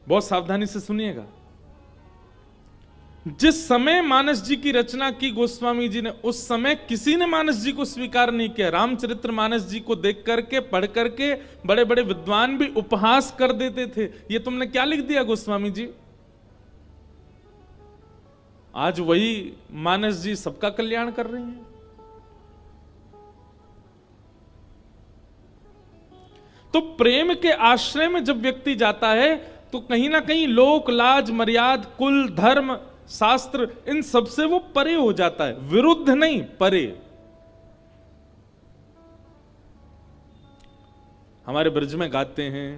बहुत सावधानी से सुनिएगा। जिस समय मानस जी की रचना की गोस्वामी जी ने, उस समय किसी ने मानस जी को स्वीकार नहीं किया। रामचरित्र मानस जी को देख करके, पढ़ करके बड़े बड़े विद्वान भी उपहास कर देते थे, ये तुमने क्या लिख दिया गोस्वामी जी। आज वही मानस जी सबका कल्याण कर रही हैं। तो प्रेम के आश्रय में जब व्यक्ति जाता है तो कहीं ना कहीं लोक लाज मर्याद कुल धर्म शास्त्र इन सबसे वो परे हो जाता है, विरुद्ध नहीं, परे। हमारे ब्रज में गाते हैं,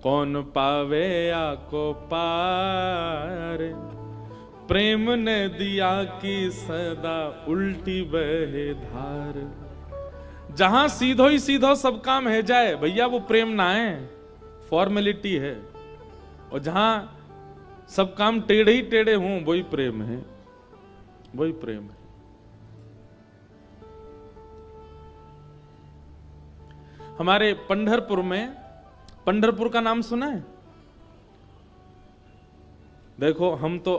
कौन पावे आको पार, प्रेम ने दिया कि सदा उल्टी बहे धार। जहां सीधो ही सीधो सब काम है जाए भैया, वो प्रेम ना है, फॉर्मेलिटी है। और जहां सब काम टेढ़े ही टेढ़े हों, वही प्रेम है, वही प्रेम है। हमारे पंढरपुर में, पंढरपुर का नाम सुना है? देखो, हम तो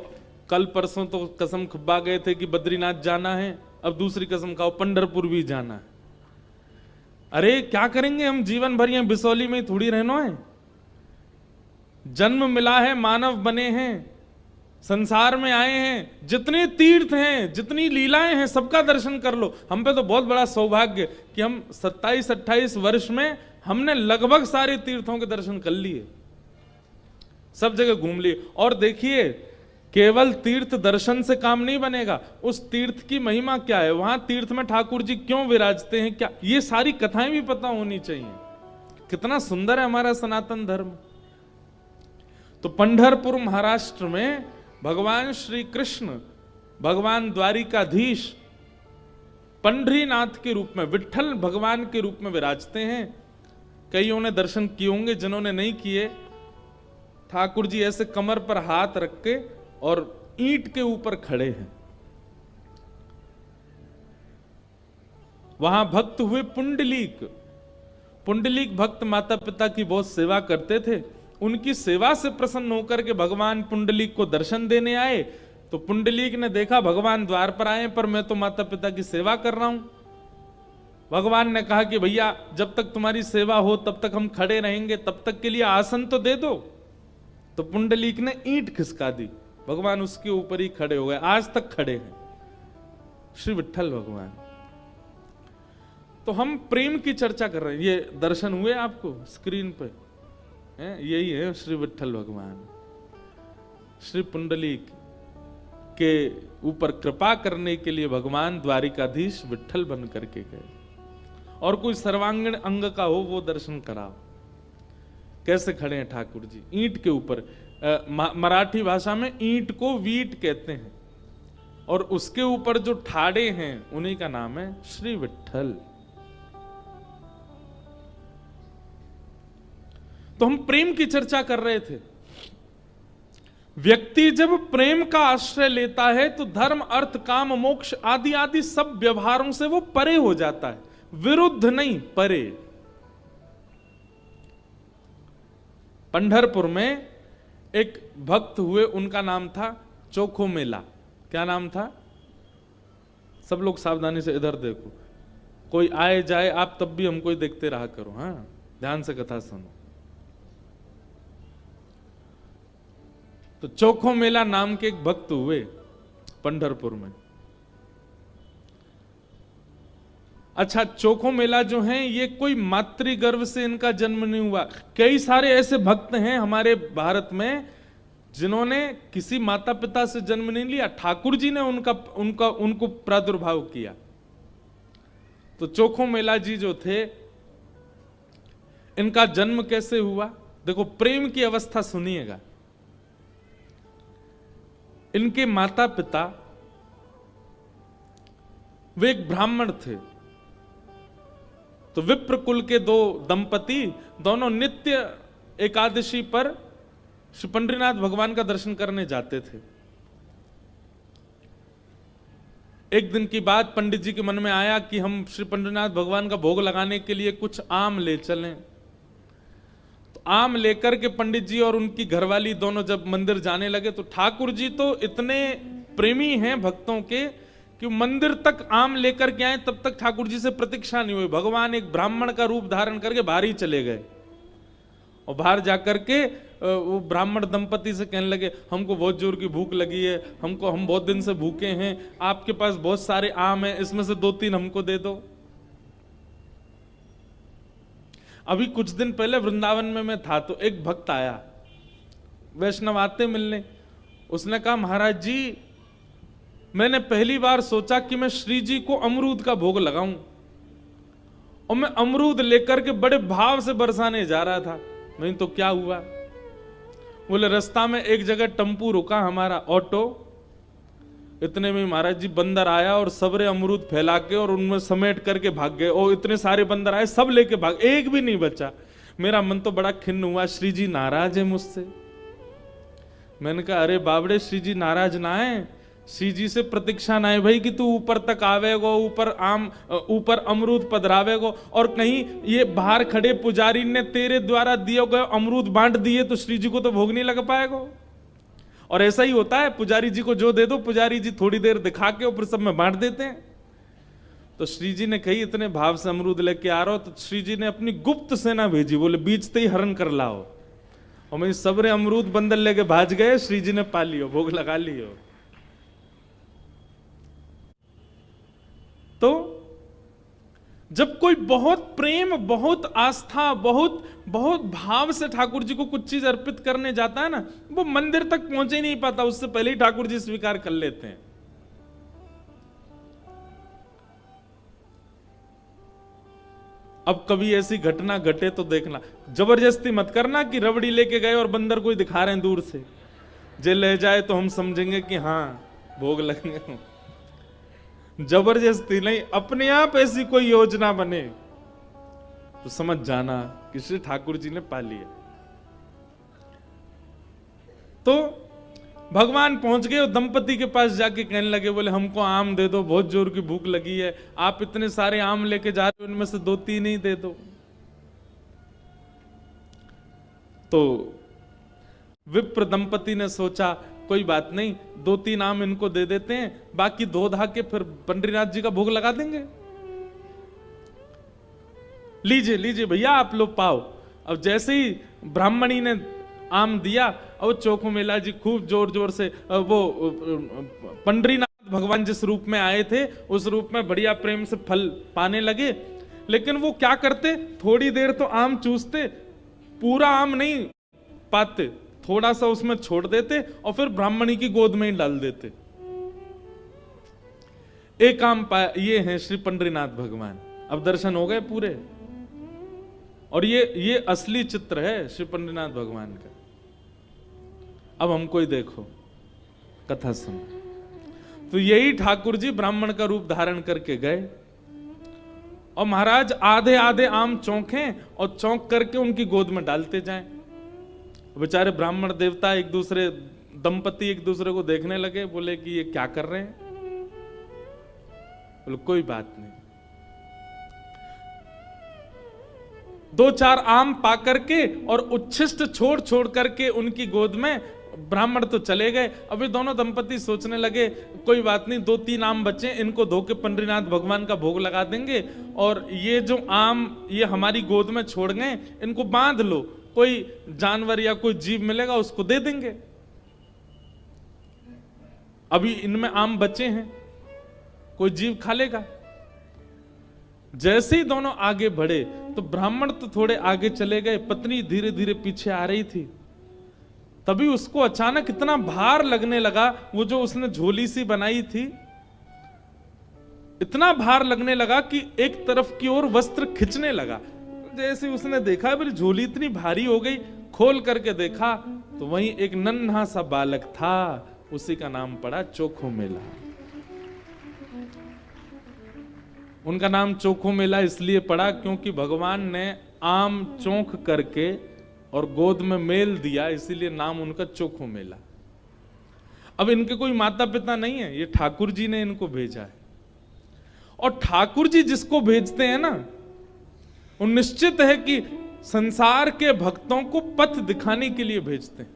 कल परसों तो कसम खब्बा गए थे कि बद्रीनाथ जाना है, अब दूसरी कसम खाओ पंढरपुर भी जाना है। अरे क्या करेंगे हम, जीवन भर यहाँ बिसौली में थोड़ी रहना है। जन्म मिला है, मानव बने हैं, संसार में आए हैं, जितने तीर्थ हैं, जितनी लीलाएं हैं, सबका दर्शन कर लो। हम पे तो बहुत बड़ा सौभाग्य कि हम 27-28 वर्ष में हमने लगभग सारे तीर्थों के दर्शन कर लिए, सब जगह घूम लिए। और देखिए, केवल तीर्थ दर्शन से काम नहीं बनेगा, उस तीर्थ की महिमा क्या है, वहां तीर्थ में ठाकुर जी क्यों विराजते हैं, क्या, ये सारी कथाएं भी पता होनी चाहिए। कितना सुंदर है हमारा सनातन धर्म। तो पंढरपुर महाराष्ट्र में भगवान श्री कृष्ण, भगवान द्वारिकाधीश पंढरीनाथ के रूप में, विट्ठल भगवान के रूप में विराजते हैं। कईयों ने दर्शन किए होंगे, जिन्होंने नहीं किए, ठाकुर जी ऐसे कमर पर हाथ रख के और ईंट के ऊपर खड़े हैं। वहां भक्त हुए पुंडलीक। पुंडलीक भक्त माता पिता की बहुत सेवा करते थे। उनकी सेवा से प्रसन्न होकर के भगवान पुंडलीक को दर्शन देने आए। तो पुंडलीक ने देखा भगवान द्वार पर आए, पर मैं तो माता पिता की सेवा कर रहा हूं। भगवान ने कहा कि भैया, जब तक तुम्हारी सेवा हो तब तक हम खड़े रहेंगे, तब तक के लिए आसन तो दे दो। तो पुंडलीक ने ईंट खिसका दी, भगवान उसके ऊपर ही खड़े हो गए, आज तक खड़े हैं श्री विट्ठल भगवान। तो हम प्रेम की चर्चा कर रहे हैं। ये दर्शन हुए आपको स्क्रीन पे, यही है श्री विट्ठल भगवान। श्री पुंडलीक के ऊपर कृपा करने के लिए भगवान द्वारिकाधीश विट्ठल बन करके गए। और कोई सर्वांगीण अंग का हो वो दर्शन कराओ। कैसे खड़े हैं ठाकुर जी ईंट के ऊपर। मराठी भाषा में ईंट को वीट कहते हैं, और उसके ऊपर जो ठाड़े हैं उन्हीं का नाम है श्री विट्ठल। तो हम प्रेम की चर्चा कर रहे थे। व्यक्ति जब प्रेम का आश्रय लेता है तो धर्म अर्थ काम मोक्ष आदि आदि सब व्यवहारों से वो परे हो जाता है, विरुद्ध नहीं, परे। पंढरपुर में एक भक्त हुए, उनका नाम था चोखो मेला। क्या नाम था? सब लोग सावधानी से इधर देखो, कोई आए जाए आप तब भी हमको ही देखते रहा करो, हाँ, ध्यान से कथा सुनो। तो चोखो मेला नाम के एक भक्त हुए पंढरपुर में। अच्छा, चोखो मेला जो है ये कोई मातृगर्भ से इनका जन्म नहीं हुआ। कई सारे ऐसे भक्त हैं हमारे भारत में जिन्होंने किसी माता पिता से जन्म नहीं लिया, ठाकुर जी ने उनको प्रादुर्भाव किया। तो चोखो मेला जी जो थे, इनका जन्म कैसे हुआ? देखो, प्रेम की अवस्था सुनिएगा। इनके माता पिता वे एक ब्राह्मण थे। तो विप्र कुल के दो दंपति दोनों नित्य एकादशी पर श्री पंढरीनाथ भगवान का दर्शन करने जाते थे। एक दिन की बात, पंडित जी के मन में आया कि हम श्री पंढरीनाथ भगवान का भोग लगाने के लिए कुछ आम ले चलें। तो आम लेकर के पंडित जी और उनकी घरवाली दोनों जब मंदिर जाने लगे तो ठाकुर जी तो इतने प्रेमी हैं भक्तों के कि मंदिर तक आम लेकर के आए, तब तक ठाकुर जी से प्रतीक्षा नहीं हुई। भगवान एक ब्राह्मण का रूप धारण करके बाहर ही चले गए और बाहर जाकर के वो ब्राह्मण दंपति से कहने लगे, हमको बहुत जोर की भूख लगी है, हम बहुत दिन से भूखे हैं, आपके पास बहुत सारे आम हैं, इसमें से 2-3 हमको दे दो। अभी कुछ दिन पहले वृंदावन में मैं था तो एक भक्त आया, वैष्णव आते मिलने। उसने कहा, महाराज जी मैंने पहली बार सोचा कि मैं श्री जी को अमरूद का भोग लगाऊं, और मैं अमरूद लेकर के बड़े भाव से बरसाने जा रहा था। नहीं तो क्या हुआ, बोले रास्ता में एक जगह टम्पू रुका हमारा ऑटो, इतने में महाराज जी बंदर आया और सबरे अमरूद फैला के और उनमें समेट करके भाग गए। और इतने सारे बंदर आए, सब लेके भाग, एक भी नहीं बचा। मेरा मन तो बड़ा खिन्न हुआ, श्री जी नाराज है मुझसे। मैंने कहा, अरे बाबड़े, श्री जी नाराज ना है, श्री जी से प्रतीक्षा ना है भाई कि तू ऊपर तक आवेगो, ऊपर अमरूद पधरावेगो, और कहीं ये बाहर खड़े पुजारी ने तेरे द्वारा दिए गए अमरूद बांट दिए तो श्री जी को तो भोग नहीं लग पाएगा। और ऐसा ही होता है, पुजारी जी को जो दे दो पुजारी जी थोड़ी देर दिखा के और फिर सब में बांट देते हैं। तो श्री जी ने कही, इतने भाव से अमरूद लेके आ रहा हो, तो श्री जी ने अपनी गुप्त सेना भेजी, बोले बीचते ही हरण कर लाओ। और मैं सबरे अमरूद बंदर लेके भाज गए, श्री जी ने पा लियो, भोग लगा लियो। तो जब कोई बहुत प्रेम, बहुत आस्था, बहुत बहुत भाव से ठाकुर जी को कुछ चीज अर्पित करने जाता है ना, वो मंदिर तक पहुंचे ही नहीं पाता, उससे पहले ही ठाकुर जी स्वीकार कर लेते हैं। अब कभी ऐसी घटना घटे तो देखना, जबरदस्ती मत करना कि रबड़ी लेके गए और बंदर कोई दिखा रहे हैं दूर से, जे ले जाए तो हम समझेंगे कि हाँ भोग लगेंगे। जबरदस्ती नहीं, अपने आप ऐसी कोई योजना बने तो समझ जाना कि श्री ठाकुर जी ने पा लिया। तो भगवान पहुंच गए और दंपति के पास जाके कहने लगे, बोले हमको आम दे दो, बहुत जोर की भूख लगी है, आप इतने सारे आम लेके जा रहे हो, उनमें से 2-3 ही दे दो। तो विप्र दंपति ने सोचा, कोई बात नहीं, 2-3 आम इनको दे देते हैं, बाकी 2 धाके फिर पंडरीनाथ जी का भोग लगा देंगे। लीजिए लीजिए भैया, आप लोग पाओ। अब जैसे ही ब्राह्मणी ने आम दिया और चोखो मेला जी खूब जोर जोर से वो पंडरीनाथ भगवान जिस रूप में आए थे उस रूप में बढ़िया प्रेम से फल पाने लगे। लेकिन वो क्या करते, थोड़ी देर तो आम चूसते, पूरा आम नहीं पाते, थोड़ा सा उसमें छोड़ देते और फिर ब्राह्मणी की गोद में ही डाल देते। एक आम पाया, ये हैं श्री पंडरीनाथ भगवान। अब दर्शन हो गए पूरे, और ये असली चित्र है श्री पंडरीनाथ भगवान का। अब हमको ही देखो, कथा सुन। तो यही ठाकुर जी ब्राह्मण का रूप धारण करके गए और महाराज आधे आधे आम चौंके और चौंक करके उनकी गोद में डालते जाएं। बेचारे ब्राह्मण देवता एक दूसरे, दंपति एक दूसरे को देखने लगे, बोले कि ये क्या कर रहे हैं। बोले कोई बात नहीं। 2-4 आम पा करके और उच्छिष्ट छोड़ छोड़ करके उनकी गोद में ब्राह्मण तो चले गए। अभी दोनों दंपति सोचने लगे, कोई बात नहीं, 2-3 आम बचे, इनको धो के पंडरीनाथ भगवान का भोग लगा देंगे, और ये जो आम ये हमारी गोद में छोड़ गए, इनको बांध लो, कोई जानवर या कोई जीव मिलेगा उसको दे देंगे। अभी इनमें आम बचे हैं, कोई जीव खा लेगा। जैसे ही दोनों आगे बढ़े तो ब्राह्मण तो थोड़े आगे चले गए, पत्नी धीरे धीरे पीछे आ रही थी। तभी उसको अचानक इतना भार लगने लगा, वो जो उसने झोली सी बनाई थी, इतना भार लगने लगा कि एक तरफ की ओर वस्त्र खिंचने लगा। जैसे उसने देखा मेरी झोली इतनी भारी हो गई, खोल करके देखा तो वहीं एक नन्हा सा बालक था, उसी का नाम पड़ा चोखो मेला। उनका नाम चोखो मेला इसलिए पड़ा क्योंकि भगवान ने आम चौंक करके और गोद में मेल दिया, इसीलिए नाम उनका चोखो मेला। अब इनके कोई माता पिता नहीं है, ये ठाकुर जी ने इनको भेजा है। और ठाकुर जी जिसको भेजते हैं ना, वो निश्चित है कि संसार के भक्तों को पथ दिखाने के लिए भेजते हैं।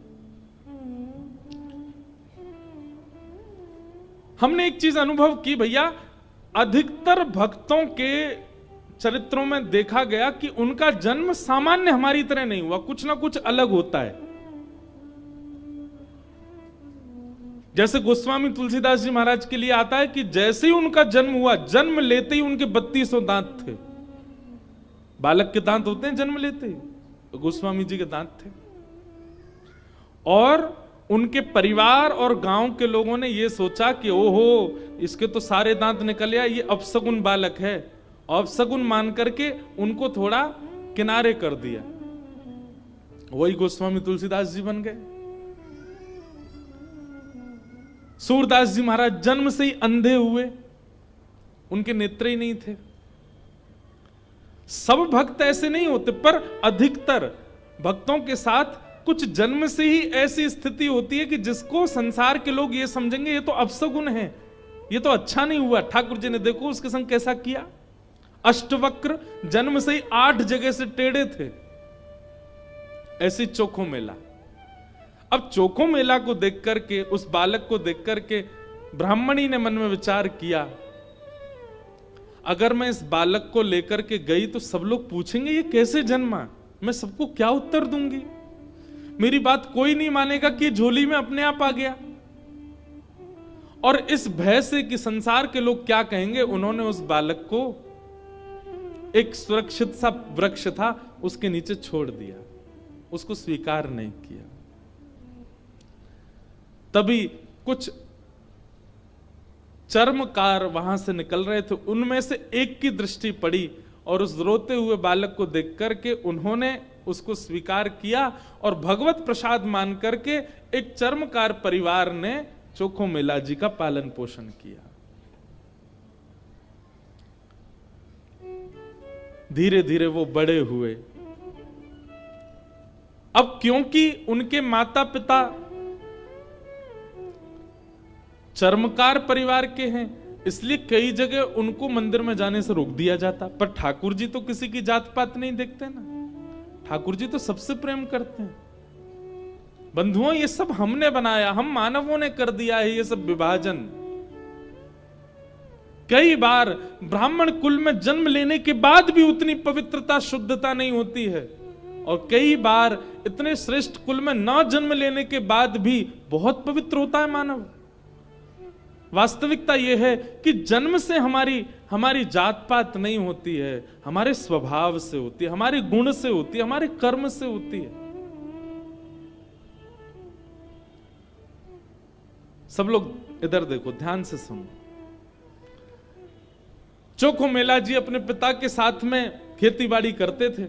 हमने एक चीज अनुभव की भैया, अधिकतर भक्तों के चरित्रों में देखा गया कि उनका जन्म सामान्य हमारी तरह नहीं हुआ, कुछ ना कुछ अलग होता है। जैसे गोस्वामी तुलसीदास जी महाराज के लिए आता है कि जैसे ही उनका जन्म हुआ, जन्म लेते ही उनके 3200 दांत थे। बालक के दांत होते हैं जन्म लेते ही, तो गोस्वामी जी के दांत थे। और उनके परिवार और गांव के लोगों ने यह सोचा कि ओहो, इसके तो सारे दांत निकल आए, ये अपशगुन बालक है। अपशगुन मान करके उनको थोड़ा किनारे कर दिया। वही गोस्वामी तुलसीदास जी बन गए। सूरदास जी महाराज जन्म से ही अंधे हुए, उनके नेत्र ही नहीं थे। सब भक्त ऐसे नहीं होते, पर अधिकतर भक्तों के साथ कुछ जन्म से ही ऐसी स्थिति होती है कि जिसको संसार के लोग ये समझेंगे ये तो अपशगुन है, ये तो अच्छा नहीं हुआ। ठाकुर जी ने देखो उसके संग कैसा किया, अष्टवक्र, जन्म से ही 8 जगह से टेढ़े थे। ऐसी चोखो मेला। अब चोखो मेला को देख करके, उस बालक को देख करके ब्राह्मणी ने मन में विचार किया, अगर मैं इस बालक को लेकर के गई तो सब लोग पूछेंगे ये कैसे जन्मा, मैं सबको क्या उत्तर दूंगी? मेरी बात कोई नहीं मानेगा कि झोली में अपने आप आ गया। और इस भय से कि संसार के लोग क्या कहेंगे, उन्होंने उस बालक को एक सुरक्षित सा वृक्ष था उसके नीचे छोड़ दिया, उसको स्वीकार नहीं किया। तभी कुछ चर्मकार वहां से निकल रहे थे, उनमें से एक की दृष्टि पड़ी और उस रोते हुए बालक को देख करके उन्होंने उसको स्वीकार किया और भगवत प्रसाद मान करके एक चर्मकार परिवार ने चोखो मेला जी का पालन पोषण किया। धीरे धीरे वो बड़े हुए। अब क्योंकि उनके माता पिता चर्मकार परिवार के हैं, इसलिए कई जगह उनको मंदिर में जाने से रोक दिया जाता। पर ठाकुर जी तो किसी की जात पात नहीं देखते ना, ठाकुर जी तो सबसे प्रेम करते हैं। बंधुओं, ये सब हमने बनाया, हम मानवों ने कर दिया है ये सब विभाजन। कई बार ब्राह्मण कुल में जन्म लेने के बाद भी उतनी पवित्रता, शुद्धता नहीं होती है, और कई बार इतने श्रेष्ठ कुल में न जन्म लेने के बाद भी बहुत पवित्र होता है मानव। वास्तविकता यह है कि जन्म से हमारी जात पात नहीं होती है, हमारे स्वभाव से होती है, हमारे गुण से होती है, हमारे कर्म से होती है। सब लोग इधर देखो, ध्यान से सुनो। चोखो मेला जी अपने पिता के साथ में खेती बाड़ी करते थे।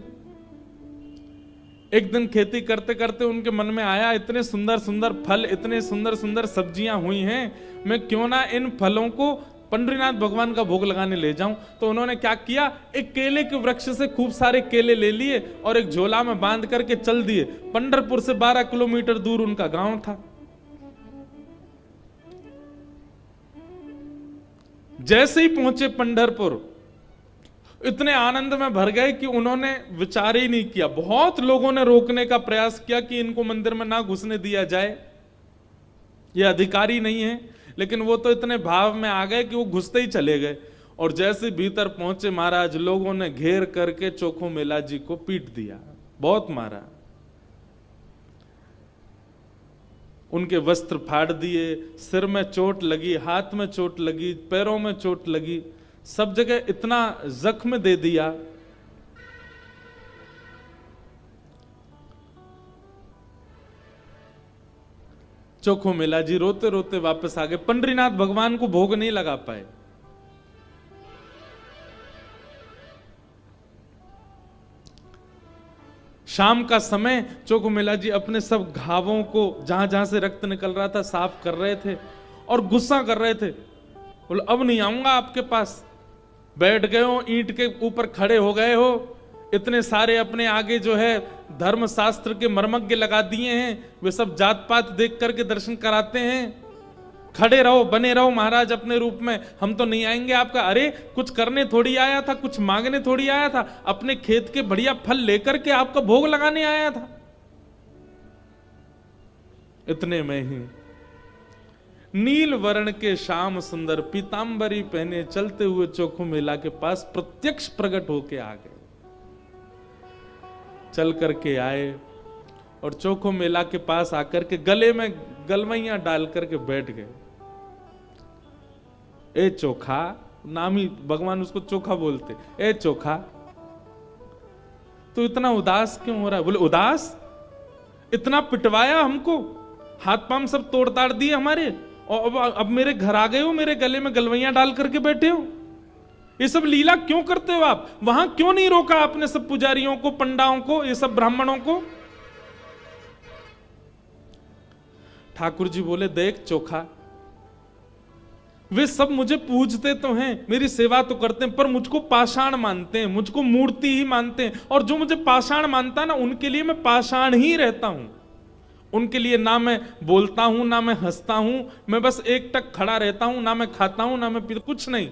एक दिन खेती करते करते उनके मन में आया, इतने सुंदर सुंदर फल, इतने सुंदर सुंदर सब्जियां हुई हैं, मैं क्यों ना इन फलों को पंडरीनाथ भगवान का भोग लगाने ले जाऊं। तो उन्होंने क्या किया, एक केले के वृक्ष से खूब सारे केले ले लिए और एक झोला में बांध करके चल दिए। पंढरपुर से 12 किलोमीटर दूर उनका गांव था। जैसे ही पहुंचे पंढरपुर, इतने आनंद में भर गए कि उन्होंने विचार ही नहीं किया। बहुत लोगों ने रोकने का प्रयास किया कि इनको मंदिर में ना घुसने दिया जाए, ये अधिकारी नहीं है, लेकिन वो तो इतने भाव में आ गए कि वो घुसते ही चले गए। और जैसे भीतर पहुंचे महाराज, लोगों ने घेर करके चोखो मेला जी को पीट दिया, बहुत मारा, उनके वस्त्र फाड़ दिए, सिर में चोट लगी, हाथ में चोट लगी, पैरों में चोट लगी, सब जगह इतना जख्म दे दिया। चोखो मेला जी रोते रोते वापस आ गए। पंडरीनाथ भगवान को भोग नहीं लगा पाए। शाम का समय चोखो मेला जी अपने सब घावों को, जहां जहां से रक्त निकल रहा था, साफ कर रहे थे और गुस्सा कर रहे थे। बोले अब नहीं आऊंगा आपके पास। बैठ गए हो, ईंट के ऊपर खड़े हो गए हो, इतने सारे अपने आगे जो है धर्म शास्त्र के मर्मज्ञ लगा दिए हैं, वे सब जात पात देख करके दर्शन कराते हैं। खड़े रहो, बने रहो महाराज अपने रूप में, हम तो नहीं आएंगे आपका। अरे कुछ करने थोड़ी आया था, कुछ मांगने थोड़ी आया था, अपने खेत के बढ़िया फल लेकर के आपका भोग लगाने आया था। इतने में ही नील वर्ण के श्याम सुंदर पीतांबरी पहने चलते हुए चोखो मेला के पास प्रत्यक्ष प्रकट होके आ गए। चल करके आए और चोखो मेला के पास आकर के गले में गलवैया डाल करके बैठ गए। ए चोखा, नाम ही भगवान उसको चोखा बोलते। ए चोखा, तो इतना उदास क्यों हो रहा है? बोले उदास? इतना पिटवाया हमको, हाथ पांव सब तोड़ ताड़ दिए हमारे, और अब मेरे घर आ गए हो, मेरे गले में गलवैया डाल करके बैठे हो। ये सब लीला क्यों करते हो आप? वहां क्यों नहीं रोका आपने सब पुजारियों को, पंडाओं को, ये सब ब्राह्मणों को? ठाकुर जी बोले, देख चोखा, वे सब मुझे पूजते तो हैं, मेरी सेवा तो करते हैं, पर मुझको पाषाण मानते हैं, मुझको मूर्ति ही मानते हैं। और जो मुझे पाषाण मानता ना, उनके लिए मैं पाषाण ही रहता हूं। उनके लिए ना मैं बोलता हूं, ना मैं हंसता हूं, मैं बस एक टक खड़ा रहता हूं, ना मैं खाता हूं, ना मैं पीता, कुछ नहीं।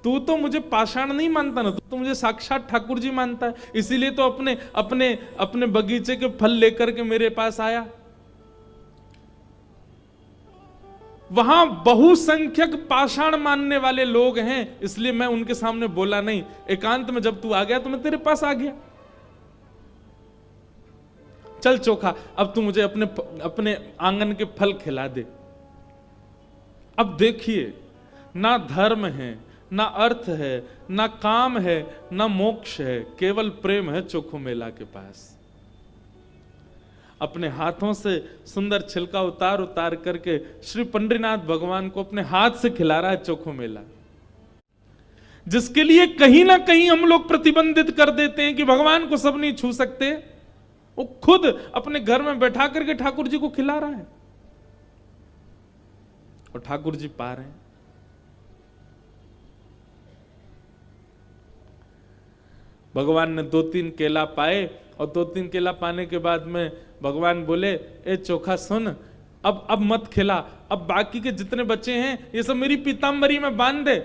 तू तो मुझे पाषाण नहीं मानता ना, तू तो मुझे साक्षात ठाकुर जी मानता है। इसीलिए तो अपने अपने अपने बगीचे के फल लेकर के मेरे पास आया। वहां बहुसंख्यक पाषाण मानने वाले लोग हैं, इसलिए मैं उनके सामने बोला नहीं। एकांत में जब तू आ गया तो मैं तेरे पास आ गया। चल चोखा, अब तू मुझे अपने आंगन के फल खिला दे। अब देखिए, ना धर्म है, ना अर्थ है, ना काम है, ना मोक्ष है, केवल प्रेम है चोखो मेला के पास। अपने हाथों से सुंदर छिलका उतार उतार करके श्री पंडरीनाथ भगवान को अपने हाथ से खिला रहा है चोखो मेला, जिसके लिए कहीं ना कहीं हम लोग प्रतिबंधित कर देते हैं कि भगवान को सब नहीं छू सकते। वो खुद अपने घर में बैठा करके ठाकुर जी को खिला रहा है और ठाकुर जी पा रहे हैं। भगवान ने 2-3 केला पाए और 2-3 केला पाने के बाद में भगवान बोले, ए चोखा सुन, अब मत खिला, अब बाकी के जितने बच्चे हैं ये सब मेरी पीतांबरी में बांध दे।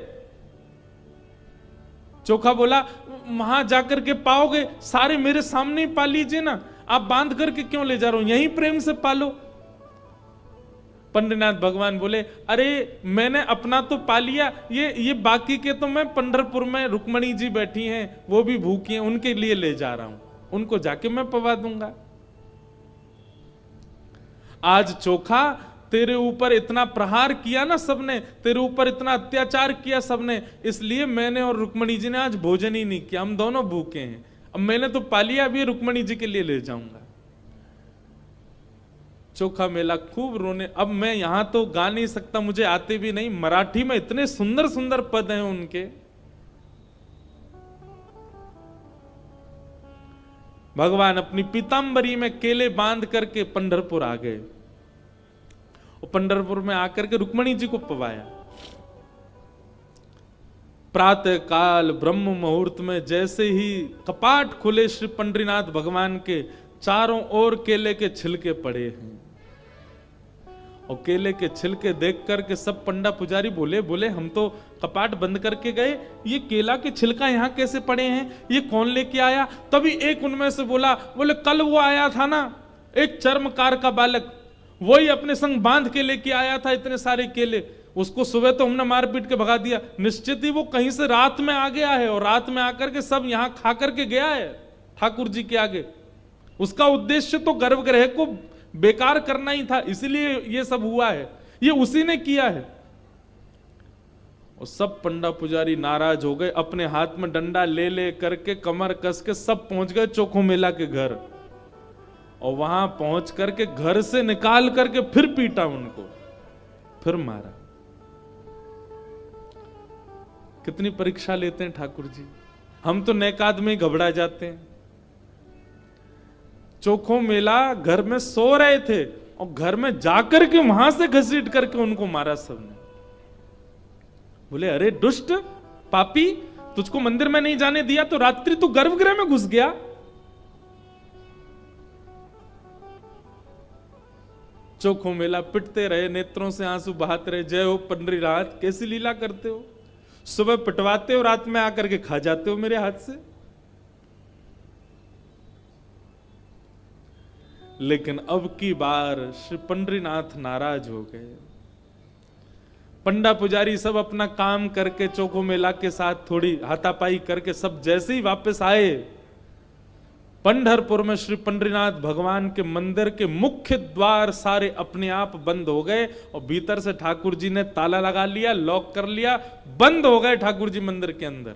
चोखा बोला, वहां जाकर के पाओगे, सारे मेरे सामने ही पा लीजिए ना, आप बांध करके क्यों ले जा रहे हो, यहीं प्रेम से पालो। पंडरीनाथ भगवान बोले, अरे मैंने अपना तो पा लिया, ये बाकी के तो मैं पंढरपुर में रुक्मणी जी बैठी हैं, वो भी भूखी हैं, उनके लिए ले जा रहा हूं, उनको जाके मैं पवा दूंगा। आज चोखा, तेरे ऊपर इतना प्रहार किया ना सबने, तेरे ऊपर इतना अत्याचार किया सबने, इसलिए मैंने और रुक्मणी जी ने आज भोजन ही नहीं किया, हम दोनों भूखे हैं। अब मैंने तो पा लिया, अभी रुक्मणी जी के लिए ले जाऊंगा। चोखा मेला खूब रोने। अब मैं यहां तो गा नहीं सकता, मुझे आते भी नहीं, मराठी में इतने सुंदर सुंदर पद हैं उनके। भगवान अपनी पीतांबरी में केले बांध करके पंढरपुर आ गए और पंढरपुर में आकर के रुक्मणी जी को पवाया। प्रातः काल ब्रह्म मुहूर्त में जैसे ही कपाट खुले श्री पंडरीनाथ भगवान के, चारों ओर केले के छिलके पड़े हैं और केले के छिलके देख करके सब पंडा पुजारी बोले हम तो कपाट बंद करके गए, ये केला के छिलका यहाँ कैसे पड़े हैं, ये कौन लेके आया? तभी एक उनमें से बोले कल वो आया था ना, एक चर्मकार का बालक, वही अपने संग बांध के लेके आया था इतने सारे केले, उसको सुबह तो हमने मार पीट के भगा दिया, निश्चित ही वो कहीं से रात में आ गया है और रात में आकर के सब यहाँ खा करके गया है ठाकुर जी के आगे। उसका उद्देश्य तो गर्भगृह को बेकार करना ही था, इसलिए ये सब हुआ है, ये उसी ने किया है। और सब पंडा पुजारी नाराज हो गए, अपने हाथ में डंडा ले करके कमर कस के सब पहुंच गए चोखो मेला के घर, और वहां पहुंच करके घर से निकाल करके फिर पीटा उनको, फिर मारा। कितनी परीक्षा लेते हैं ठाकुर जी, हम तो नेकाद में घबरा जाते हैं। चोखो मेला घर में सो रहे थे और घर में जाकर के वहां से घसीट करके उनको मारा सबने। बोले अरे दुष्ट पापी, तुझको मंदिर में नहीं जाने दिया तो रात्रि तू गर्भगृह में घुस गया। चोखो मेला पिटते रहे, नेत्रों से आंसू बहाते रहे, जय हो पंडरीनाथ, कैसी लीला करते हो, सुबह पिटवाते हो, रात में आकर के खा जाते हो मेरे हाथ से। लेकिन अब की बार श्री पंडरीनाथ नाराज हो गए। पंडा पुजारी सब अपना काम करके चोखो मेला के साथ थोड़ी हाथापाई करके सब जैसे ही वापस आए, पंढरपुर में श्री पंडरीनाथ भगवान के मंदिर के मुख्य द्वार सारे अपने आप बंद हो गए और भीतर से ठाकुर जी ने ताला लगा लिया, लॉक कर लिया, बंद हो गए ठाकुर जी मंदिर के अंदर।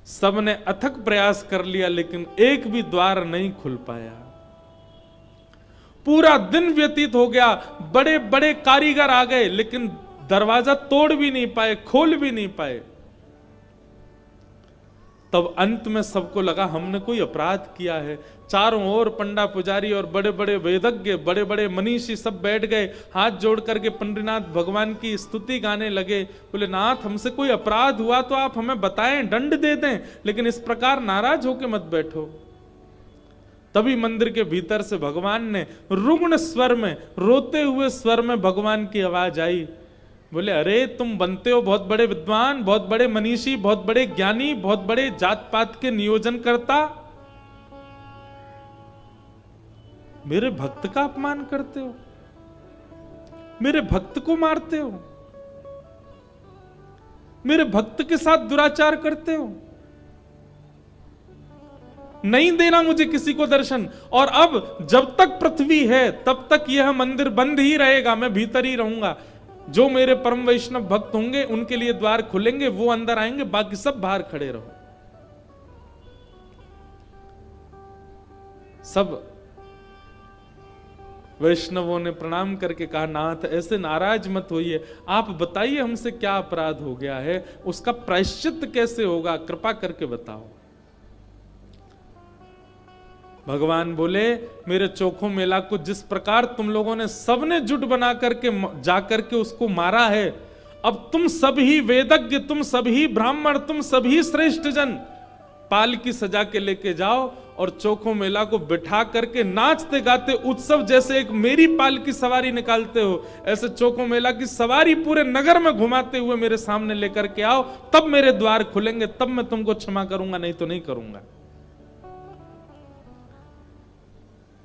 सबने अथक प्रयास कर लिया लेकिन एक भी द्वार नहीं खुल पाया। पूरा दिन व्यतीत हो गया, बड़े बड़े कारीगर आ गए लेकिन दरवाजा तोड़ भी नहीं पाए, खोल भी नहीं पाए। तब अंत में सबको लगा हमने कोई अपराध किया है। चारों ओर पंडा पुजारी और बड़े बड़े वेदज्ञ, बड़े बड़े मनीषी सब बैठ गए, हाथ जोड़ करके पंडरीनाथ भगवान की स्तुति गाने लगे। बोले नाथ, हमसे कोई अपराध हुआ तो आप हमें बताएं, दंड दे दें, लेकिन इस प्रकार नाराज होके मत बैठो। तभी मंदिर के भीतर से भगवान ने रुग्ण स्वर में, रोते हुए स्वर में भगवान की आवाज आई। बोले अरे तुम बनते हो बहुत बड़े विद्वान, बहुत बड़े मनीषी, बहुत बड़े ज्ञानी, बहुत बड़े जात पात के नियोजन करता, मेरे भक्त का अपमान करते हो, मेरे भक्त को मारते हो, मेरे भक्त के साथ दुराचार करते हो, नहीं देना मुझे किसी को दर्शन। और अब जब तक पृथ्वी है तब तक यह मंदिर बंद ही रहेगा, मैं भीतर ही रहूंगा। जो मेरे परम वैष्णव भक्त होंगे उनके लिए द्वार खुलेंगे, वो अंदर आएंगे, बाकी सब बाहर खड़े रहो। सब वैष्णवों ने प्रणाम करके कहा नाथ ऐसे नाराज मत होइए, आप बताइए हमसे क्या अपराध हो गया है, उसका प्रायश्चित कैसे होगा, कृपा करके बताओ। भगवान बोले मेरे चोखो मेला को जिस प्रकार तुम लोगों ने सबने जुट बना करके जाकर के उसको मारा है, अब तुम सभी वेदज्ञ, तुम सभी ब्राह्मण, तुम सभी श्रेष्ठ जन पाल की सजा के लेके जाओ और चोखो मेला को बिठा करके नाचते गाते उत्सव जैसे एक मेरी पाल की सवारी निकालते हो, ऐसे चोखो मेला की सवारी पूरे नगर में घुमाते हुए मेरे सामने लेकर के आओ, तब मेरे द्वार खुलेंगे, तब मैं तुमको क्षमा करूंगा, नहीं तो नहीं करूंगा।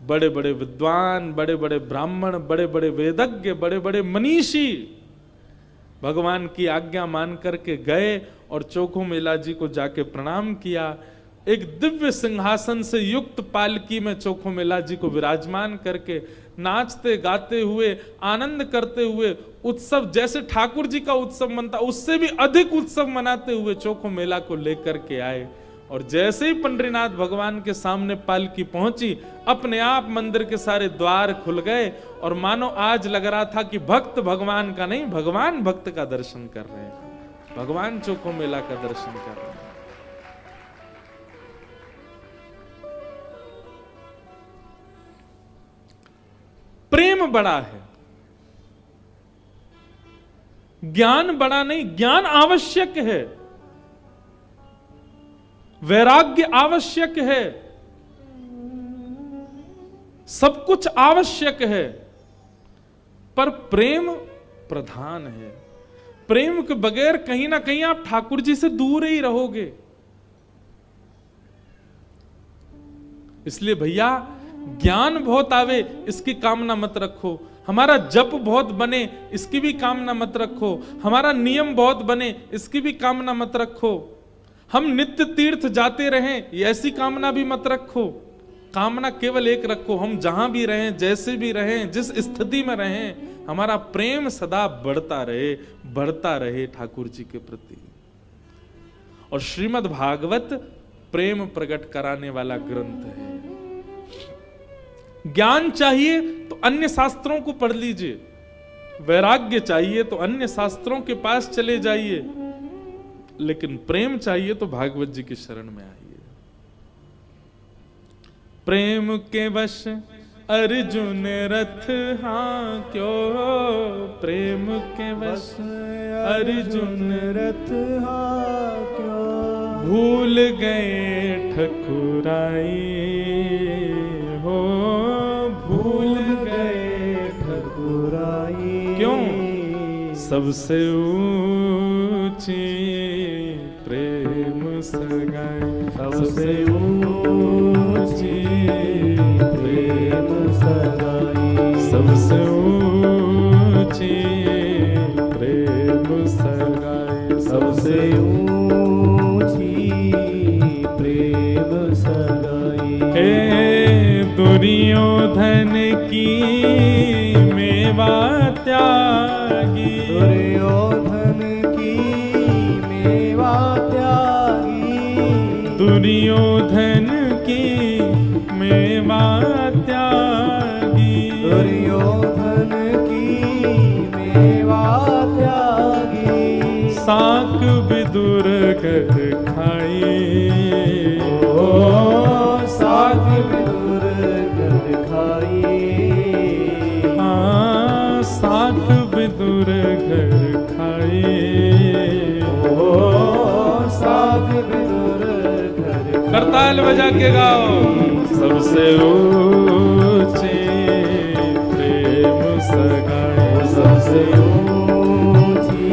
बड़े बड़े विद्वान, बड़े बड़े ब्राह्मण, बड़े बड़े वेदज्ञ, बड़े बड़े मनीषी भगवान की आज्ञा मान करके गए और चोखो मेला जी को जाके प्रणाम किया। एक दिव्य सिंहासन से युक्त पालकी में चोखो मेला जी को विराजमान करके नाचते गाते हुए, आनंद करते हुए, उत्सव जैसे ठाकुर जी का उत्सव मनता उससे भी अधिक उत्सव मनाते हुए चोखो मेला को लेकर के आए। और जैसे ही पंडरीनाथ भगवान के सामने पालकी पहुंची, अपने आप मंदिर के सारे द्वार खुल गए और मानो आज लग रहा था कि भक्त भगवान का नहीं, भगवान भक्त का दर्शन कर रहे हैं, भगवान चोखो मेला का दर्शन कर रहे हैं। प्रेम बड़ा है, ज्ञान बड़ा नहीं, ज्ञान आवश्यक है, वैराग्य आवश्यक है, सब कुछ आवश्यक है, पर प्रेम प्रधान है। प्रेम के बगैर कहीं ना कहीं आप ठाकुर जी से दूर ही रहोगे। इसलिए भैया ज्ञान बहुत आवे इसकी कामना मत रखो, हमारा जप बहुत बने इसकी भी कामना मत रखो, हमारा नियम बहुत बने इसकी भी कामना मत रखो, हम नित्य तीर्थ जाते रहें ये ऐसी कामना भी मत रखो। कामना केवल एक रखो, हम जहां भी रहें, जैसे भी रहें, जिस स्थिति में रहें, हमारा प्रेम सदा बढ़ता रहे ठाकुर जी के प्रति। और श्रीमद् भागवत प्रेम प्रकट कराने वाला ग्रंथ है। ज्ञान चाहिए तो अन्य शास्त्रों को पढ़ लीजिए, वैराग्य चाहिए तो अन्य शास्त्रों के पास चले जाइए, लेकिन प्रेम चाहिए तो भागवत जी की शरण में आइए। प्रेम के वश अर्जुन रथ हाँ क्यों, प्रेम के वश अर्जुन रथ हाँ क्यों, भूल गए ठकुराई हो, भूल गए ठकुराई। सबसे ऊंची प्रेम सगाई, सबसे ऊंची प्रेम सगाई, सबसे ऊंची प्रेम सगाई, सबसे ऊंची प्रेम सगाई। हे दुर्योधन की मेवा त्यागी, दुर्योधन की मेवा त्यागी, दुर्योधन की मेवा त्यागी, दुर्योधन की मेवा त्यागी। साक विदुर कर खाई, ओ साक विदुर कर खाई, साक विदुर घर खाए, ओ साक विदुर घर। करताल बजा के गाओ। सबसे ऊंचे प्रेम सगाई, सबसे ऊंची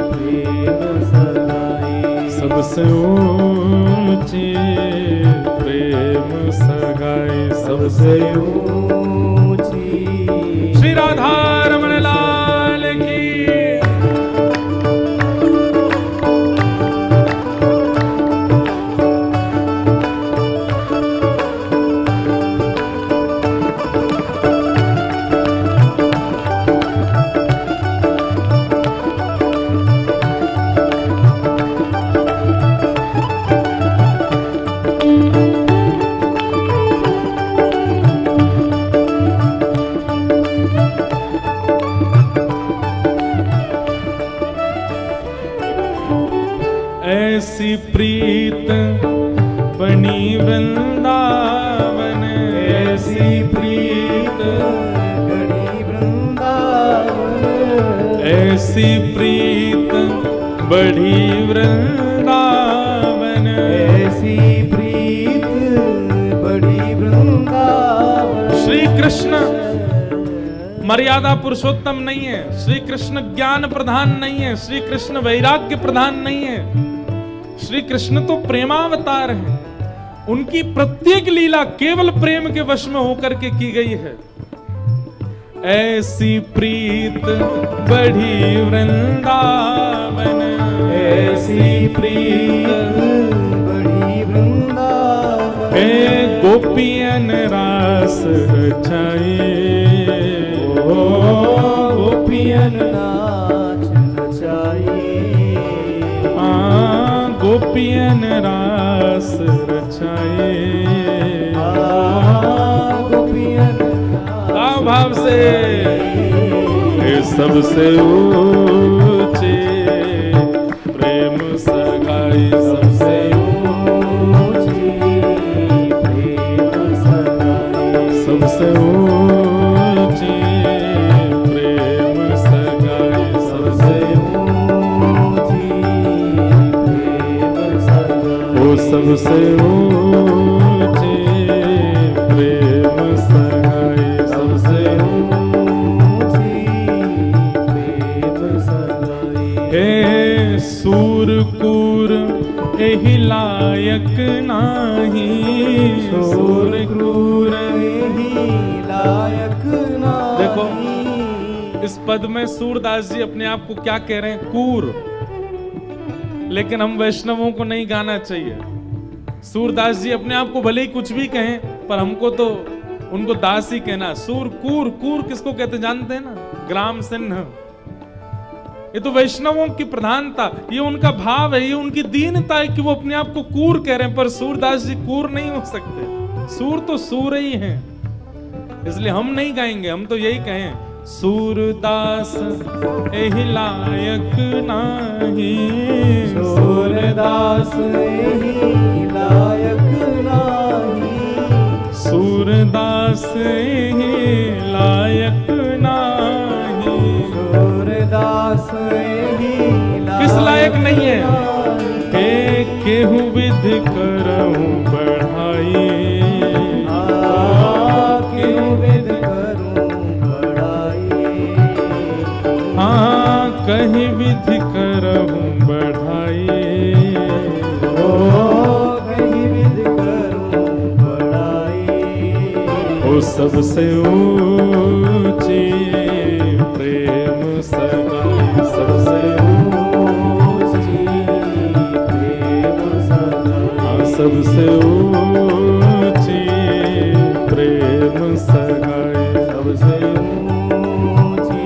प्रेम सगाई, सबसे ऊंची प्रेम सगाई, सबसे ऊंची। श्री राधा रमण लाल की। ऐसी प्रीत बनी वृंदावन, ऐसी प्रीत बनी वृंदावन, ऐसी प्रीत बढ़ी वृंदावन, ऐसी प्रीत बढ़ी वृंदावन। श्री कृष्ण मर्यादा पुरुषोत्तम नहीं है, श्री कृष्ण ज्ञान प्रधान नहीं है, श्री कृष्ण वैराग्य प्रधान नहीं है, श्री कृष्ण तो प्रेमावतार है। उनकी प्रत्येक लीला केवल प्रेम के वश में होकर के की गई है। ऐसी प्रीत बढ़ी वृंदावन, ऐसी प्रीत बढ़ी वृंदावन। हे गोपियन रास रचाए, ओ गोपियन नाच नचाए, गोपियन रास रचाए, गोपियन भाव से। सबसे ऊंचे प्रेम सगाई, सबसे ऊंची प्रेम सगाई, सबसे ऊंची प्रेम सगाई, सबसे ऊंची प्रेम सगाई, ओ सबसे ऊंची प्रेम सगाई, सबसे ऊंची प्रेम सगाई। हे सूरकूर एहि लायक नाही, सूरकूर एहि लायक नाही। देखो इस पद में सूरदास जी अपने आप को क्या कह रहे हैं? कूर। लेकिन हम वैष्णवों को नहीं गाना चाहिए। सूरदास जी अपने आप को भले ही कुछ भी कहें, पर हमको तो उनको दास ही कहना। सूर कूर, कूर किसको कहते जानते हैं ना? ग्राम सिंह। ये तो वैष्णवों की प्रधानता, ये उनका भाव है, ये उनकी दीनता है कि वो अपने आप को कूर कह रहे हैं। पर सूरदास जी कूर नहीं हो सकते, सूर तो सूर ही हैं। इसलिए हम नहीं गाएंगे, हम तो यही कहें, सूरदास एहि लायक नाही, सूरदास एहि लायक नाही, सूरदास एहि लायक नाही, सूरदास एहि किस लायक नहीं है? हे केहू विधि करऊं बढ़ाई, केहू विधि करूं बढ़ाई, हाँ कहीं विधि करहूं बढ़ाई, ओ कहीं विधि करूं बढ़ाई, ओ सबसे ऊंची प्रेम सगाई, सबसे ऊंची प्रेम सगाई, सबसे ऊंची प्रेम सगाई, सबसे ऊंची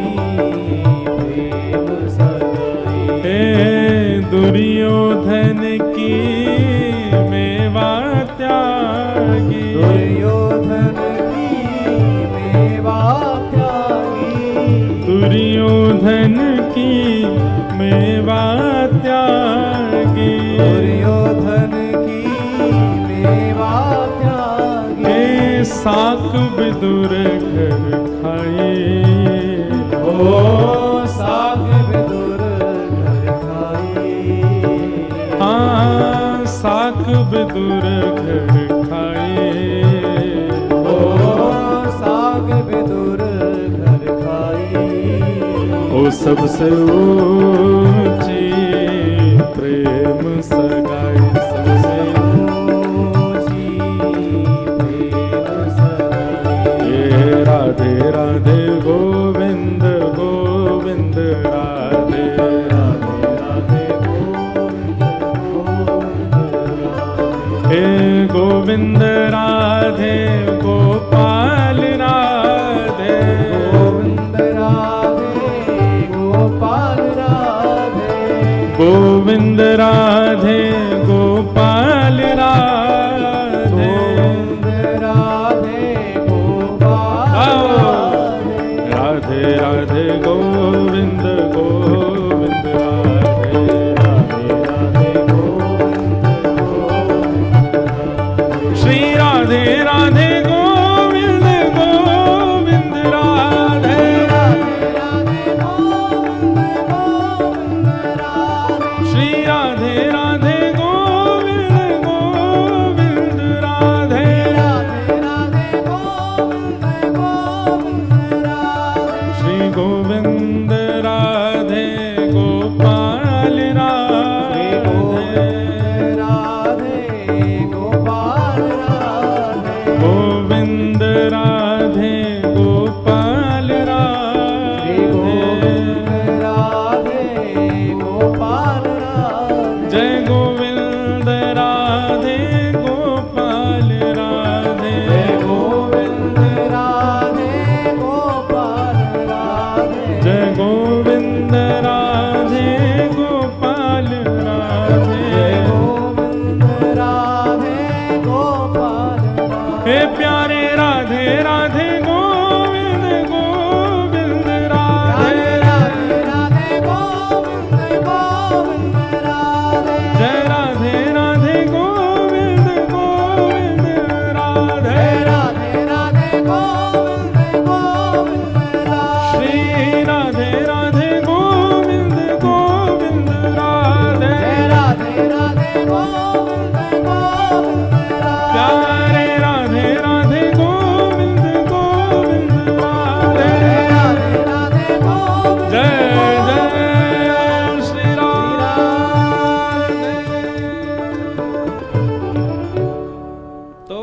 प्रेम सगाई। हे दुर्योधन की मेवा त्यागी, दुर्योधन की मेवा त्यागी, दुर्योधन की मेवा त्यागी, दुर्योधन की मेवा त्यागी, हे साक विदुर घर खाए, ओ साग विदुर घर खाई, हाँ साक विदुर घर खाए, ओ साग विदुर घर खाई, ओ सबसे ऊंची प्रेम सगाई, सबसे ऊंची प्रेम सगाई। ये राधे राधे गोविंद गोविंद राधे राधे राधे गोविंद गोविंद राधे, हे गोविंद राधे गोपाल राधे, गोविंद राधे गोपाल राधे, गोविंद राधे गोपाल राधे, गोविंद राधे गोपाल राधे, राधे राधे गोविंद गोविंद राधे, राधे राधे गोविंद गोविंद राधे, श्री राधे राधे गोविंद गोविंद राधे, राधे राधे गोविंद गोविंद राधे, श्री राधे राधे गोविंद गोविंद राधे, राधे राधे गोविंद गोविंद राधे, श्री गोविंद राधे गोपाल श्री गोविंद राधे, राधे गोपाल राधे, गोविंद राधे गोपाल श्री गोविंद राधे, राधे गोपाल राधे, जय गोविंद राधे गोपाल राधे, जय गोविंद राधे गोपाल राधे, जय गोविंद राधे गोपाल राधे, जय गोविंद राधे गोपाल राधे, हे प्यारे राधे राधे गोविंद गोविंद राधे राधे, राधे राधे गोविंद गोविंद राधे, जय राधे राधे गोविंद गोविंद राधे, राधे राधे गोविंद गोविंद राधे, श्री राधे राधे गोविंद गोविंद राधे, जय राधे राधे गोविंद गोविंद राधे, प्यारे राधे राधे गोविंद गोविंद राधे, राधे राधे गोविंद जय जय श्री राधे। तो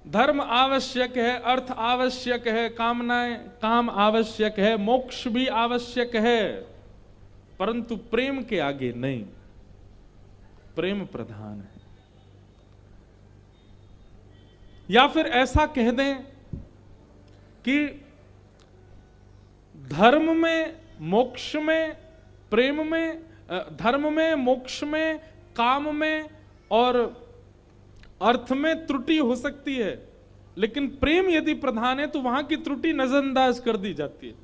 धर्म आवश्यक है, अर्थ आवश्यक है, काम आवश्यक है, मोक्ष भी आवश्यक है, परंतु प्रेम के आगे नहीं। प्रेम प्रधान है। या फिर ऐसा कह दें कि धर्म में, मोक्ष में, प्रेम में, धर्म में, मोक्ष में, काम में और अर्थ में त्रुटि हो सकती है, लेकिन प्रेम यदि प्रधान है तो वहां की त्रुटि नजरअंदाज कर दी जाती है।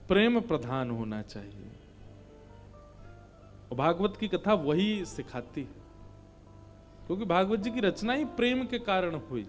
प्रेम प्रधान होना चाहिए। भागवत की कथा वही सिखाती है, क्योंकि भागवत जी की रचना ही प्रेम के कारण हुई।